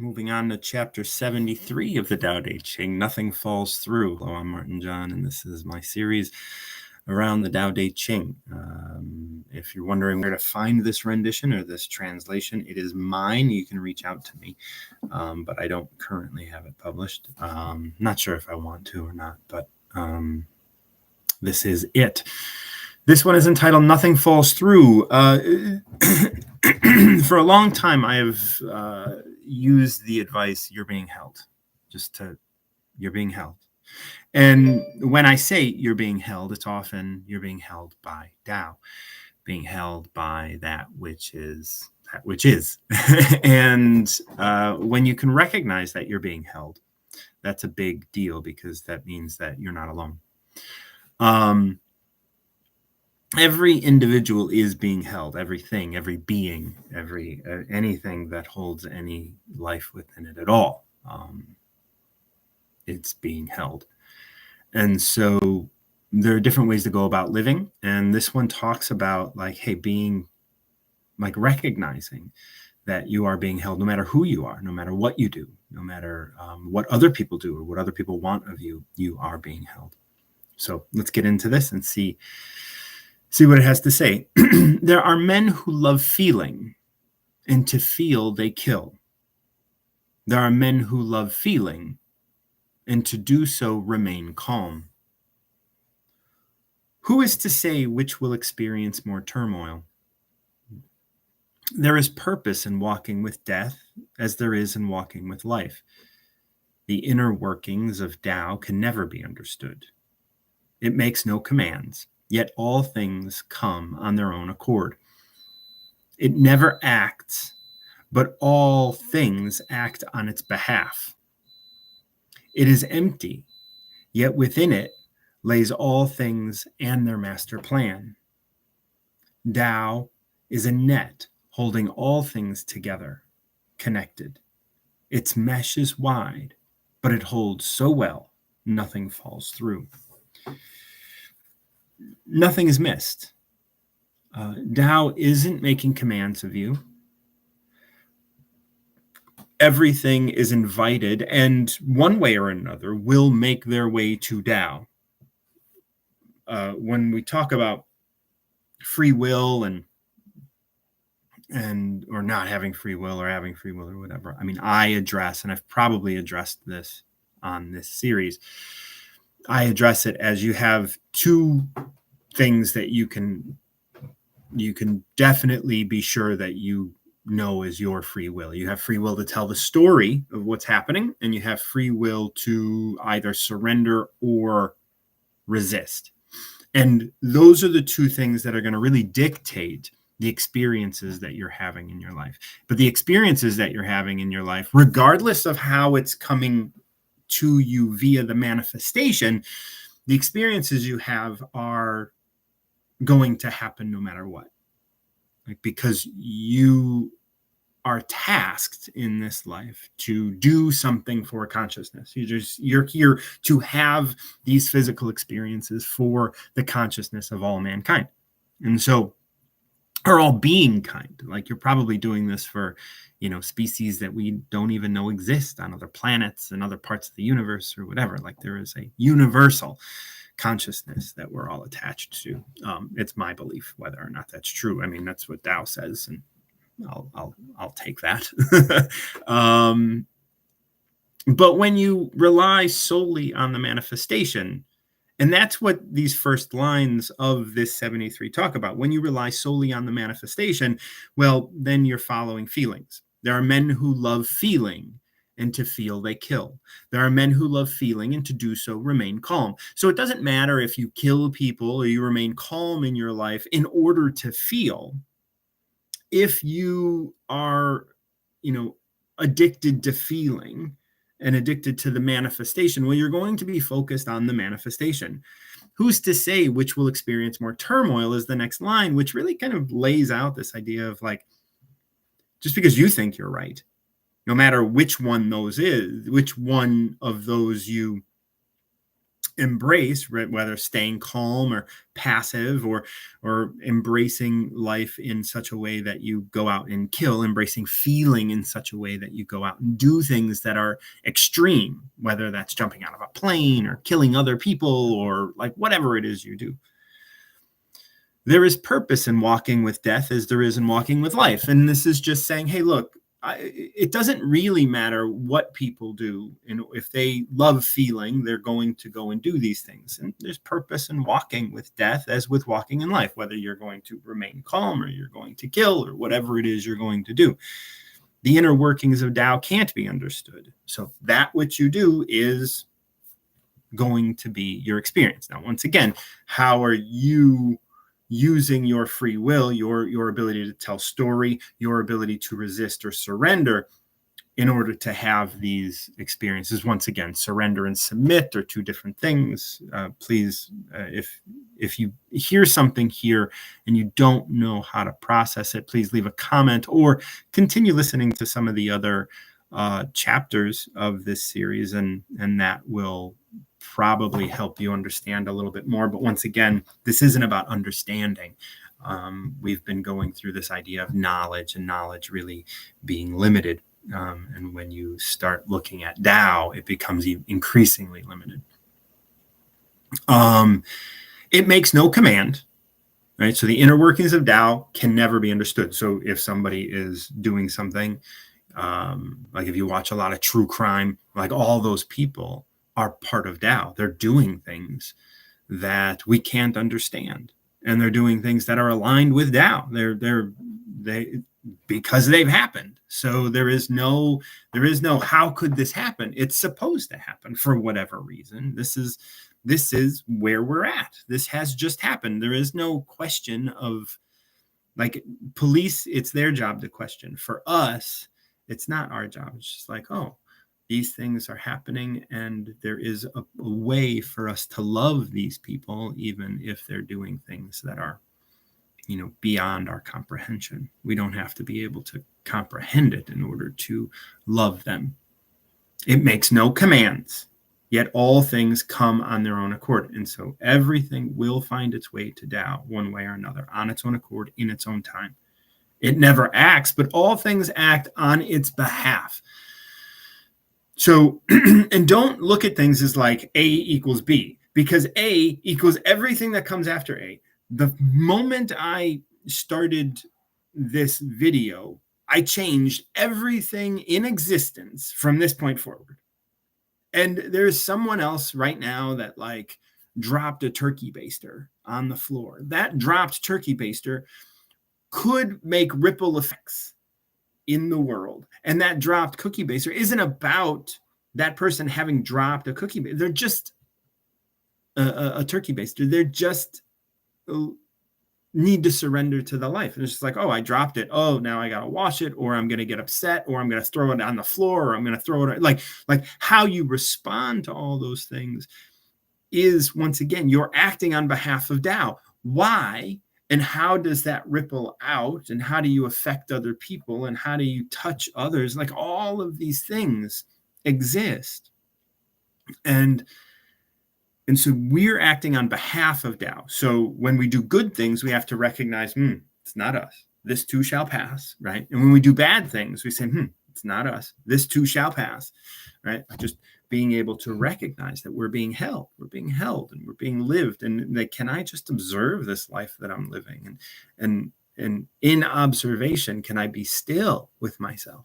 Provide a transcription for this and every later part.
Moving on to chapter 73 of the Tao Te Ching, Nothing Falls Through. Hello, I'm Martin John, and this is my series around the Tao Te Ching. If you're wondering where to find this rendition or this translation, it is mine. You can reach out to me, but I don't currently have it published. Not sure if I want to or not, but this is it. This one is entitled Nothing Falls Through. For a long time, I have used the advice, you're being held. You're being held. And when I say you're being held, it's often you're being held by Tao, being held by that which is. And when you can recognize that you're being held, that's a big deal, because that means that you're not alone. Every individual is being held, everything, every being, anything that holds any life within it at all. It's being held. And so there are different ways to go about living. And this one talks about recognizing that you are being held no matter who you are, no matter what you do, no matter what other people do or what other people want of you, you are being held. So let's get into this and see what it has to say. There are men who love feeling, and to feel they kill. There are men who love feeling, and to do so remain calm. Who is to say which will experience more turmoil? There is purpose in walking with death as there is in walking with life. The inner workings of Tao can never be understood. It makes no commands, yet all things come on their own accord. It never acts, but all things act on its behalf. It is empty, yet within it lays all things and their master plan. Tao is a net holding all things together, connected. Its mesh is wide, but it holds so well, nothing falls through. Nothing is missed. Tao isn't making commands of you. Everything is invited, and one way or another will make their way to Tao. When we talk about free will and or not having free will or having free will or whatever, I mean, I address, and I've probably addressed this on this series, I address it as you have two things that you can definitely be sure that you know is your free will. You have free will to tell the story of what's happening, and you have free will to either surrender or resist. And those are the two things that are going to really dictate the experiences that you're having in your life. But the experiences that you're having in your life, regardless of how it's coming to you via the manifestation, the experiences you have are going to happen no matter what. Because you are tasked in this life to do something for consciousness. You're here to have these physical experiences for the consciousness of all mankind. And so, or all being kind. Like, you're probably doing this for, species that we don't even know exist on other planets and other parts of the universe or whatever. Like, there is a universal consciousness that we're all attached to. It's my belief, whether or not that's true. I mean, that's what Tao says, and I'll take that. But when you rely solely on the manifestation, and that's what these first lines of this 73 talk about. When you rely solely on the manifestation, well, then you're following feelings. There are men who love feeling, and to feel they kill. There are men who love feeling, and to do so remain calm. So it doesn't matter if you kill people or you remain calm in your life in order to feel. If you are, addicted to feeling and addicted to the manifestation, well, you're going to be focused on the manifestation. Who's to say which will experience more turmoil is the next line, which really kind of lays out this idea of just because you think you're right, no matter which one of those you embrace, right, whether staying calm or passive, or embracing life in such a way that you go out and kill, embracing feeling in such a way that you go out and do things that are extreme, whether that's jumping out of a plane or killing other people or like whatever it is you do. There is purpose in walking with death as there is in walking with life. And this is just saying, hey, look, it doesn't really matter what people do. And if they love feeling, they're going to go and do these things. And there's purpose in walking with death as with walking in life, whether you're going to remain calm or you're going to kill or whatever it is you're going to do. The inner workings of Tao can't be understood. So that which you do is going to be your experience. Now, once again, how are you using your free will, your ability to tell story, your ability to resist or surrender in order to have these experiences? Once again, surrender and submit are two different things. Please, if you hear something here and you don't know how to process it, please leave a comment or continue listening to some of the other chapters of this series, and that will probably help you understand a little bit more. But once again, this isn't about understanding. We've been going through this idea of knowledge and knowledge really being limited. And when you start looking at Tao, it becomes increasingly limited. It makes no command, right? So the inner workings of Tao can never be understood. So if somebody is doing something, like if you watch a lot of true crime, like all those people are part of Tao. They're doing things that we can't understand, and they're doing things that are aligned with Tao. They because they've happened. So there is no how could this happen? It's supposed to happen for whatever reason. This is where we're at. This has just happened. There is no question of, like, police, it's their job to question. For us, it's not our job. It's just like, oh, these things are happening, and there is a way for us to love these people, even if they're doing things that are, beyond our comprehension. We don't have to be able to comprehend it in order to love them. It makes no commands, yet all things come on their own accord. And so everything will find its way to Tao one way or another, on its own accord, in its own time. It never acts, but all things act on its behalf. So, and don't look at things as like A equals B, because A equals everything that comes after A. The moment I started this video, I changed everything in existence from this point forward. And there's someone else right now that like dropped a turkey baster on the floor. That dropped turkey baster could make ripple effects in the world. And that dropped cookie baster isn't about that person having dropped a cookie baster. They're just a turkey baster. They're just need to surrender to the life. And it's just like, oh, I dropped it. Oh, now I got to wash it, or I'm going to get upset, or I'm going to throw it on the floor, or I'm going to throw it like how you respond to all those things is, once again, you're acting on behalf of Tao. Why? And how does that ripple out? And how do you affect other people? And how do you touch others? Like, all of these things exist. And so we're acting on behalf of Tao. So when we do good things, we have to recognize, it's not us. This too shall pass, right? And when we do bad things, we say, it's not us. This too shall pass, right? Just being able to recognize that we're being held, and we're being lived. And that, can I just observe this life that I'm living? And in observation, can I be still with myself?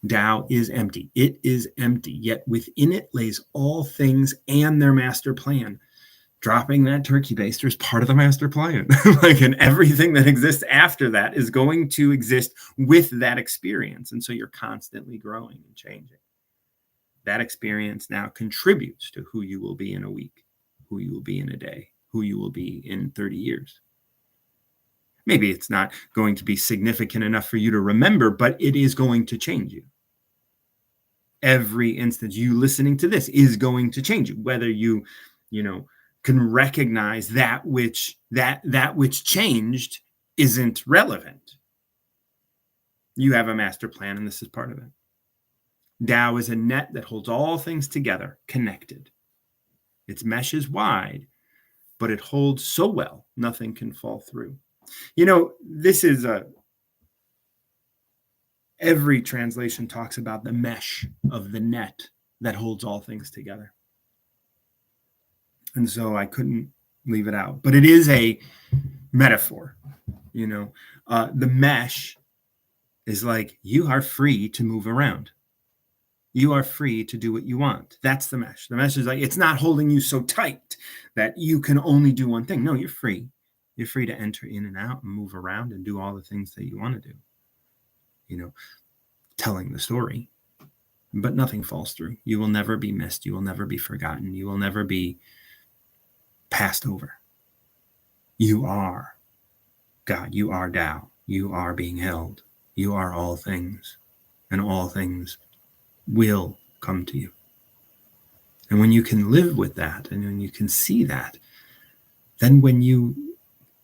Tao is empty. It is empty, yet within it lays all things and their master plan. Dropping that turkey baster is part of the master plan. And everything that exists after that is going to exist with that experience. And so you're constantly growing and changing. That experience now contributes to who you will be in a week, who you will be in a day, who you will be in 30 years. Maybe it's not going to be significant enough for you to remember, but it is going to change you. Every instance, you listening to this is going to change you, whether you can recognize that which changed isn't relevant. You have a master plan, and this is part of it. Tao is a net that holds all things together, connected. Its mesh is wide, but it holds so well, nothing can fall through. You know, this is every translation talks about the mesh of the net that holds all things together. And so I couldn't leave it out. But it is a metaphor, you know. The mesh is like you are free to move around. You are free to do what you want. That's the mesh. The mesh is like, it's not holding you so tight that you can only do one thing. No, you're free. You're free to enter in and out and move around and do all the things that you want to do. You know, telling the story, but nothing falls through. You will never be missed. You will never be forgotten. You will never be passed over. You are God. You are Tao. You are being held. You are all things, and all things will come to you. And when you can live with that, and when you can see that, then when you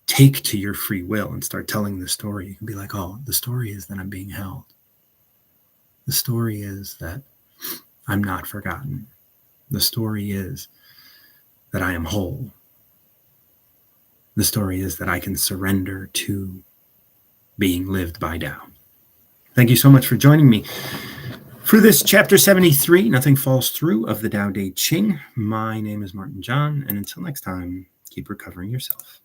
take to your free will and start telling the story, you can be like, oh, the story is that I'm being held. The story is that I'm not forgotten. The story is that I am whole. The story is that I can surrender to being lived by Tao. Thank you so much for joining me for this chapter 73, Nothing Falls Through, of the Tao Te Ching. My name is Martin John, and until next time, keep recovering yourself.